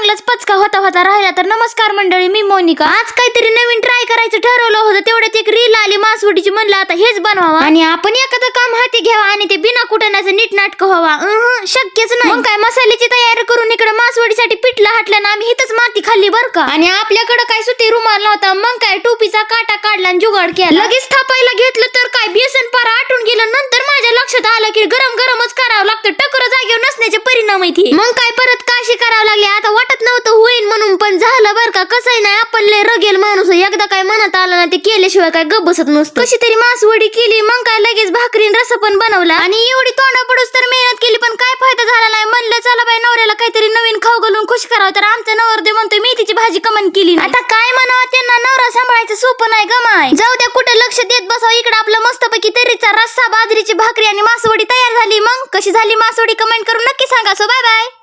चांगलाच पचका होता होता राहिला. तर नमस्कार मंडळी, मी मोनिका. आज काहीतरी नवीन ट्राय करायचं ठरवलं होतं, तेवढ्यात एक रील आली मासवडीची. म्हणलं आता हेच बनवावं आणि आपण एखादं काम हाती घ्यावा आणि ते बिना कुटण्याचं नीट नाटक व्हावा. शक्यच नाही. मग काय, मसाल्याची तयारी करून इकडे मासवडीसाठी पिठलं हाटलं ना आम्ही. हिथच माती खाल्ली बर का. आणि आपल्याकडे काय सुती रुमाल नव्हता. मग काय, टोपीचा काटा काढला आणि जुगाड केला. लगेच थापायला घेतलं तर काय बेसन पारा आटून गेलं. नंतर माझ्या लक्षात आलं की गरम गरमच करावं लागतं. टकर जागेवर नसण्याचे परिणाम आहे. मग काय, परत काशी करावं लागली. आता वाटत नव्हतं होईल म्हणून, पण झालं बर का. कसंही नाही, आपण लय रगेल माणूस. एकदा काय मनात आलं ना ते केल्याशिवाय काय गप बसत नसतं. कशी तरी मासवडी केली. मग काय, लगेच भाकरीन रस पण बनवला आणि एवढी तोंडा पडूस तर मेहनत केली, पण काय फायदा झाला नाही. म्हणलं चला बाई, नवऱ्याला काहीतरी नवीन खाऊ घालून खुश करावं. तर आमचा नवरदेव म्हणतोय मेथीची भाजी कमान केली. आता काय म्हणावं, त्यांना नवरा सांभाळायचं सोपं नाही गमाय. जाऊ द्या, कुठे लक्ष देत बसावं. इकडे आपला मस्तपैकी तरीचा रस्सा, बाजरीची भाकरी आणि मासवडी तयार झाली. मग कशी झाली मासवडी कमेंट करून नक्की सांगा. So bye bye.